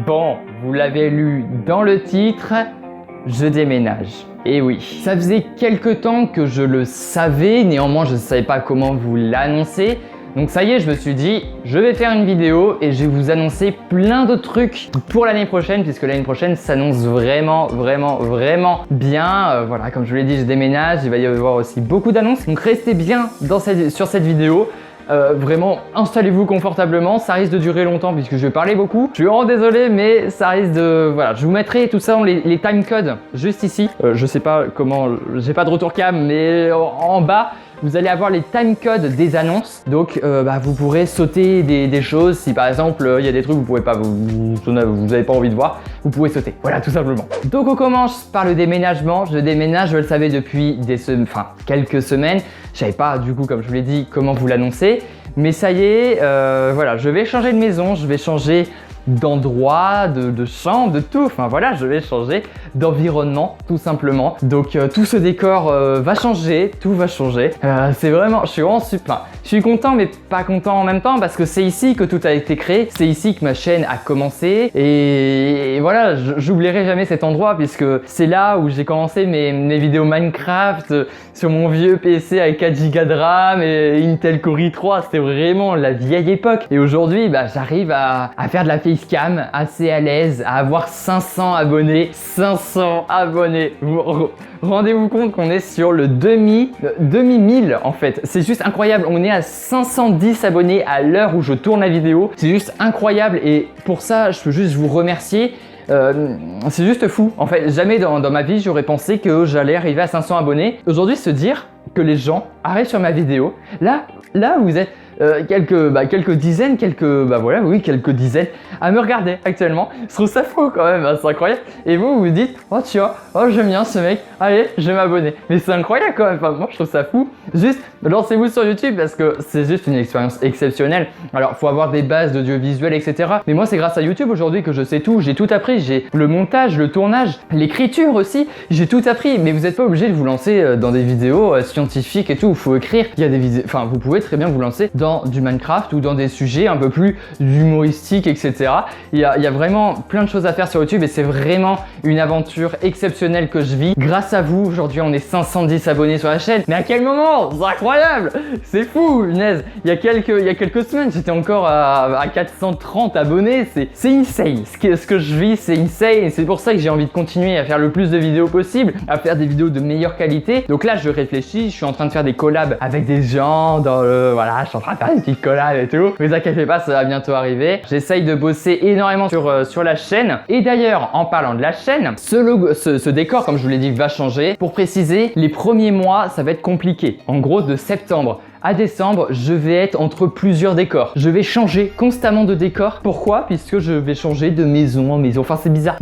Bon, vous l'avez lu dans le titre, je déménage. Et oui, ça faisait quelques temps que je le savais, néanmoins je ne savais pas comment vous l'annoncer. Donc ça y est, je me suis dit, je vais faire une vidéo et je vais vous annoncer plein de trucs pour l'année prochaine, puisque l'année prochaine s'annonce vraiment bien. Voilà, comme je vous l'ai dit, je déménage, il va y avoir aussi beaucoup d'annonces. Donc restez bien sur cette vidéo. Vraiment, installez-vous confortablement, ça risque de durer longtemps puisque je vais parler beaucoup. Je suis vraiment désolé, mais ça risque de... Voilà, je vous mettrai tout ça, les timecodes, juste ici. Je sais pas comment, j'ai pas de retour cam, mais en bas, vous allez avoir les timecodes des annonces. Donc, vous pourrez sauter des choses. Si par exemple, il y a des trucs que vous pouvez pas, vous avez pas envie de voir, vous pouvez sauter. Voilà, tout simplement. Donc, on commence par le déménagement. Je déménage, je le savais depuis quelques semaines. Je savais pas, du coup, comme je vous l'ai dit, comment vous l'annoncer. Mais ça y est, voilà, je vais changer de maison, je vais changer d'endroit, de chambre, de tout. Enfin voilà, je vais changer d'environnement tout simplement. Donc tout ce décor va changer, tout va changer. C'est vraiment, je suis vraiment super. Je suis content mais pas content en même temps parce que c'est ici que tout a été créé. C'est ici que ma chaîne a commencé et voilà, j'oublierai jamais cet endroit puisque c'est là où j'ai commencé mes vidéos Minecraft sur mon vieux PC avec 4 Go de RAM et Intel Core i3. C'était vraiment la vieille époque. Et aujourd'hui, j'arrive à faire de la facecam assez à l'aise, à avoir 500 abonnés. 500 abonnés. Rendez-vous compte qu'on est sur le demi-mille en fait. C'est juste incroyable. On est à 510 abonnés à l'heure où je tourne la vidéo. C'est juste incroyable et pour ça, je peux juste vous remercier. C'est juste fou. En fait, jamais dans ma vie, j'aurais pensé que j'allais arriver à 500 abonnés. Aujourd'hui, se dire que les gens arrivent sur ma vidéo. Là, vous êtes quelques dizaines, quelques dizaines à me regarder actuellement. Je trouve ça fou quand même, c'est incroyable. Et vous vous dites, oh tiens, oh j'aime bien ce mec, allez, je vais m'abonner. Mais c'est incroyable quand même, enfin, moi je trouve ça fou. Juste, lancez-vous sur YouTube parce que c'est juste une expérience exceptionnelle. Alors, faut avoir des bases d'audiovisuel, etc. Mais moi, c'est grâce à YouTube aujourd'hui que je sais tout. J'ai tout appris. J'ai le montage, le tournage, l'écriture aussi. J'ai tout appris. Mais vous n'êtes pas obligé de vous lancer dans des vidéos scientifiques et tout. Il faut écrire. Il y a des vidéos. Enfin, vous pouvez très bien vous lancer dans du Minecraft ou dans des sujets un peu plus humoristiques, etc. Il y a vraiment plein de choses à faire sur YouTube et c'est vraiment une aventure exceptionnelle que je vis. Grâce à vous, aujourd'hui, on est 510 abonnés sur la chaîne. Mais à quel moment? C'est incroyable! C'est fou, punaise! Il y a quelques semaines, j'étais encore à 430 abonnés. C'est insane. Ce que je vis, c'est insane. Et c'est pour ça que j'ai envie de continuer à faire le plus de vidéos possible, à faire des vidéos de meilleure qualité. Donc là, je réfléchis. Je suis en train de faire des collabs avec des gens voilà, je suis en train de faire des petites collabs et tout. Ne vous inquiétez pas, ça va bientôt arriver. J'essaye de bosser énormément sur la chaîne. Et d'ailleurs, en parlant de la chaîne, ce décor, comme je vous l'ai dit, va changer. Pour préciser, les premiers mois, ça va être compliqué. En gros, de septembre à décembre, je vais être entre plusieurs décors. Je vais changer constamment de décor. Pourquoi? Puisque je vais changer de maison en maison. Enfin, c'est bizarre.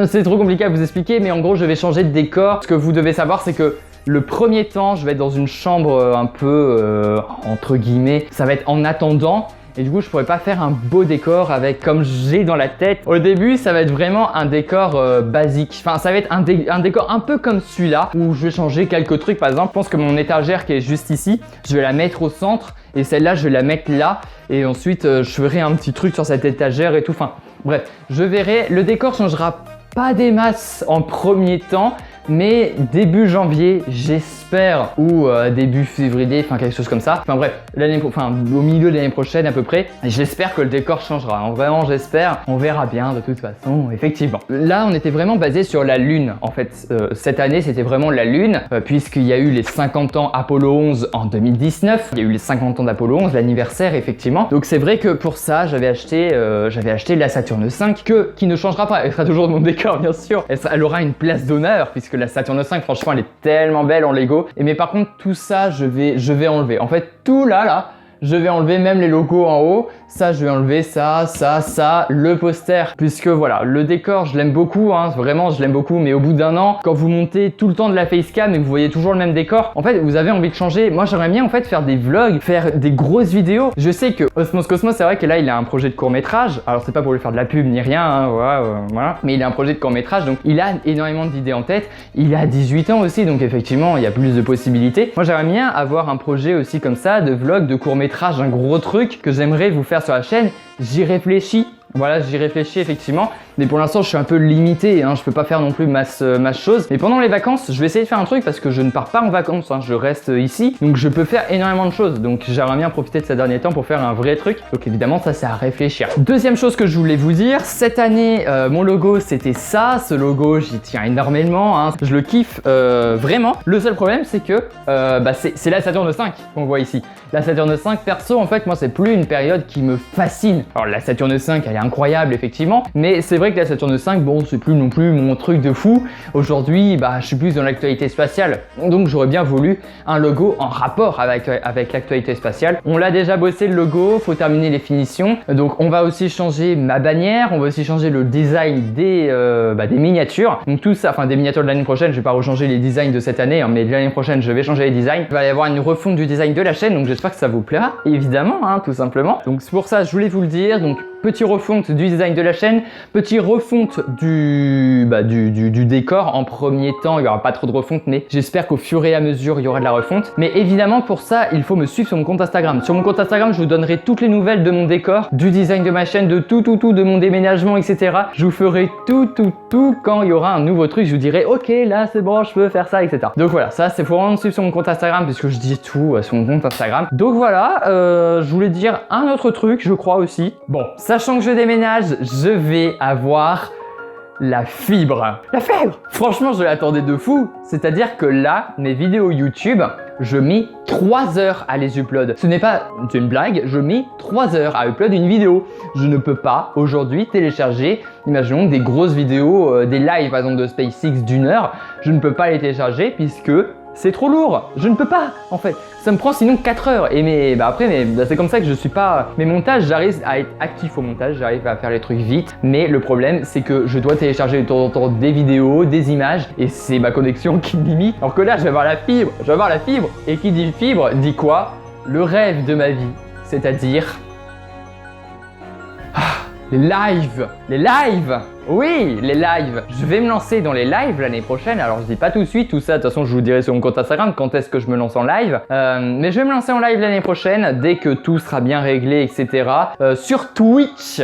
C'est trop compliqué à vous expliquer, mais en gros, je vais changer de décor. Ce que vous devez savoir, c'est que le premier temps, je vais être dans une chambre un peu, entre guillemets, ça va être en attendant. Et du coup, je pourrais pas faire un beau décor avec comme j'ai dans la tête. Au début, ça va être vraiment un décor basique. Enfin, ça va être un décor un peu comme celui-là où je vais changer quelques trucs. Par exemple, je pense que mon étagère qui est juste ici, je vais la mettre au centre et celle-là, je vais la mettre là. Et ensuite, je ferai un petit truc sur cette étagère et tout. Enfin, bref, je verrai. Le décor changera pas des masses en premier temps. Mais début janvier, j'espère, ou début février, enfin quelque chose comme ça. Enfin bref, au milieu de l'année prochaine à peu près, j'espère que le décor changera. Vraiment, j'espère. On verra bien de toute façon, effectivement. Là, on était vraiment basé sur la Lune. En fait, cette année, c'était vraiment la Lune, puisqu'il y a eu les 50 ans Apollo 11 en 2019. Il y a eu les 50 ans d'Apollo 11, l'anniversaire, effectivement. Donc c'est vrai que pour ça, j'avais acheté la Saturn V, qui ne changera pas. Elle sera toujours de mon décor, bien sûr. Elle aura une place d'honneur, puisque la Saturn V, franchement, elle est tellement belle en Lego. Mais par contre, tout ça, je vais enlever. En fait, tout là, je vais enlever même les logos en haut. Ça, je vais enlever ça, le poster. Puisque voilà, le décor, je l'aime beaucoup, hein, vraiment, je l'aime beaucoup. Mais au bout d'un an, quand vous montez tout le temps de la facecam et que vous voyez toujours le même décor, en fait, vous avez envie de changer. Moi, j'aimerais bien en fait faire des vlogs, faire des grosses vidéos. Je sais que Osmos Cosmos, c'est vrai que là, il a un projet de court-métrage. Alors, c'est pas pour lui faire de la pub ni rien, hein, voilà. Mais il a un projet de court-métrage, donc il a énormément d'idées en tête. Il a 18 ans aussi, donc effectivement, il y a plus de possibilités. Moi, j'aimerais bien avoir un projet aussi comme ça, de vlog, de court-métrage, un gros truc que j'aimerais vous faire sur la chaîne. J'y réfléchis. Voilà, j'y réfléchis effectivement. Mais pour l'instant, je suis un peu limité, hein, je peux pas faire non plus masse chose. Mais pendant les vacances, je vais essayer de faire un truc parce que je ne pars pas en vacances, hein, je reste ici. Donc je peux faire énormément de choses. Donc j'aimerais bien profiter de ces derniers temps pour faire un vrai truc. Donc évidemment, ça c'est à réfléchir. Deuxième chose que je voulais vous dire, cette année, mon logo c'était ça. Ce logo, j'y tiens énormément, hein. Je le kiffe vraiment. Le seul problème, c'est que c'est la Saturn V qu'on voit ici. La Saturn V, perso, en fait, moi, c'est plus une période qui me fascine. Alors, la Saturn V, elle est incroyable, effectivement, mais c'est vrai que la Saturn V, bon, c'est plus non plus mon truc de fou. Aujourd'hui, je suis plus dans l'actualité spatiale, donc j'aurais bien voulu un logo en rapport avec l'actualité spatiale. On l'a déjà bossé le logo, faut terminer les finitions. Donc, on va aussi changer ma bannière, on va aussi changer le design des miniatures. Donc, tout ça, enfin, des miniatures de l'année prochaine, je vais pas rechanger les designs de cette année, hein, mais de l'année prochaine, je vais changer les designs. Il va y avoir une refonte du design de la chaîne, donc j'espère que ça vous plaira, évidemment, hein, tout simplement. Donc c'est pour ça, je voulais vous le dire. Donc petit refonte du design de la chaîne, petit refonte du décor. En premier temps, il n'y aura pas trop de refonte, mais j'espère qu'au fur et à mesure, il y aura de la refonte. Mais évidemment, pour ça, il faut me suivre sur mon compte Instagram. Sur mon compte Instagram, je vous donnerai toutes les nouvelles de mon décor, du design de ma chaîne, de tout, de mon déménagement, etc. Je vous ferai tout quand il y aura un nouveau truc. Je vous dirai, ok, là c'est bon, je peux faire ça, etc. Donc voilà, ça c'est pour vraiment me suivre sur mon compte Instagram, puisque je dis tout sur mon compte Instagram. Donc voilà, je voulais dire un autre truc, je crois aussi. Bon, sachant que je déménage, je vais avoir la fibre. La fibre! Franchement, je l'attendais de fou. C'est-à-dire que là, mes vidéos YouTube, je mets 3 heures à les upload. Ce n'est pas une blague, je mets 3 heures à upload une vidéo. Je ne peux pas aujourd'hui télécharger, imaginons des grosses vidéos, des lives par exemple de SpaceX d'1 heure, je ne peux pas les télécharger puisque c'est trop lourd, je ne peux pas en fait. Ça me prend sinon 4 heures. Et c'est comme ça que je suis pas. Mes montages, j'arrive à être actif au montage, j'arrive à faire les trucs vite. Mais le problème, c'est que je dois télécharger de temps en temps des vidéos, des images, et c'est ma connexion qui me limite. Alors que là, je vais avoir la fibre, Et qui dit fibre, dit quoi? Le rêve de ma vie, c'est-à-dire les lives. Oui, les lives. Je vais me lancer dans les lives l'année prochaine. Alors je dis pas tout de suite tout ça. De toute façon, je vous dirai sur mon compte Instagram quand est-ce que je me lance en live. Mais je vais me lancer en live l'année prochaine dès que tout sera bien réglé, etc. Sur Twitch.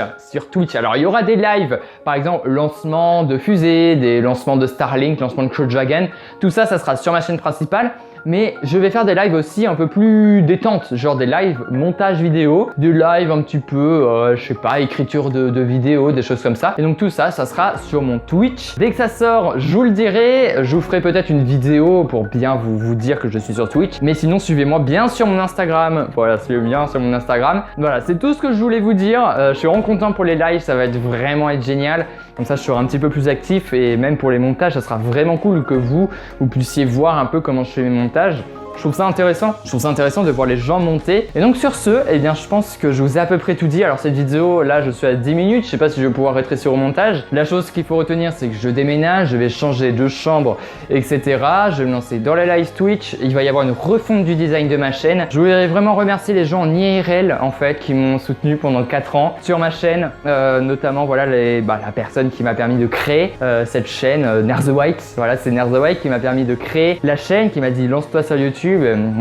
Alors il y aura des lives. Par exemple, lancement de fusée, des lancements de Starlink, lancement de Crew Dragon. Tout ça, ça sera sur ma chaîne principale. Mais je vais faire des lives aussi un peu plus détente, genre des lives montage vidéo, des lives un petit peu, je sais pas, écriture de vidéos, des choses comme ça. Et donc tout ça, ça sera sur mon Twitch. Dès que ça sort, je vous le dirai. Je vous ferai peut-être une vidéo pour bien vous dire que je suis sur Twitch. Mais sinon, suivez-moi bien sur mon Instagram. Voilà, suivez-moi bien sur mon Instagram. Voilà, c'est tout ce que je voulais vous dire. Je suis vraiment content pour les lives, ça va vraiment être génial. Comme ça, je serai un petit peu plus actif et même pour les montages, ça sera vraiment cool que vous puissiez voir un peu comment je fais mes montages. Je trouve ça intéressant. De voir les gens monter. Et donc sur ce, eh bien je pense que je vous ai à peu près tout dit. Alors cette vidéo, là je suis à 10 minutes. Je sais pas si je vais pouvoir rétrécir au montage. La chose qu'il faut retenir, c'est que je déménage, je vais changer de chambre, etc. Je vais me lancer dans les live Twitch. Il va y avoir une refonte du design de ma chaîne. Je voudrais vraiment remercier les gens en IRL en fait qui m'ont soutenu pendant 4 ans sur ma chaîne. Notamment voilà la personne qui m'a permis de créer cette chaîne, Nerthewhite. Voilà, c'est Nerthewhite qui m'a permis de créer la chaîne, qui m'a dit lance-toi sur YouTube.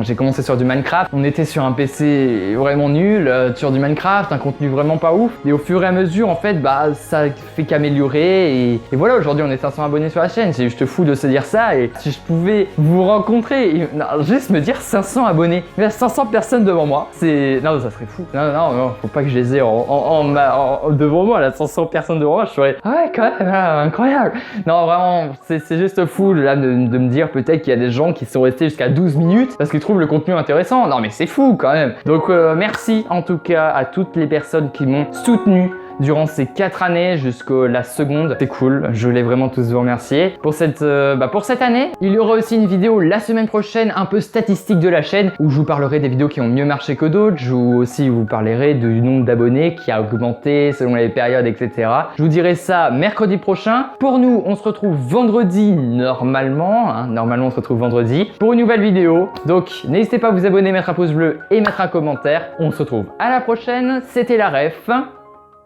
J'ai commencé sur du Minecraft, on était sur un PC vraiment nul, sur du Minecraft, un contenu vraiment pas ouf, et au fur et à mesure en fait ça fait qu'améliorer et voilà, aujourd'hui on est 500 abonnés sur la chaîne. C'est juste fou de se dire ça, et si je pouvais vous rencontrer, juste me dire 500 abonnés, il y a 500 personnes devant moi, non, ça serait fou, non, faut pas que je les ai devant moi, là, 500 personnes devant moi, je serais ouais quand même, incroyable. Non vraiment, c'est juste fou là de me dire peut-être qu'il y a des gens qui sont restés jusqu'à 12 minutes parce qu'ils trouvent le contenu intéressant. Non mais c'est fou quand même. Donc merci en tout cas à toutes les personnes qui m'ont soutenu durant ces 4 années jusqu'à la seconde. C'est cool, je voulais vraiment tous vous remercier. Pour cette année, il y aura aussi une vidéo la semaine prochaine, un peu statistique de la chaîne, où je vous parlerai des vidéos qui ont mieux marché que d'autres. Je vous parlerai du nombre d'abonnés qui a augmenté selon les périodes, etc. Je vous dirai ça mercredi prochain. Pour nous, on se retrouve vendredi normalement. Normalement, on se retrouve vendredi pour une nouvelle vidéo. Donc, n'hésitez pas à vous abonner, mettre un pouce bleu et mettre un commentaire. On se retrouve à la prochaine. C'était la ref.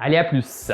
Allez, à plus!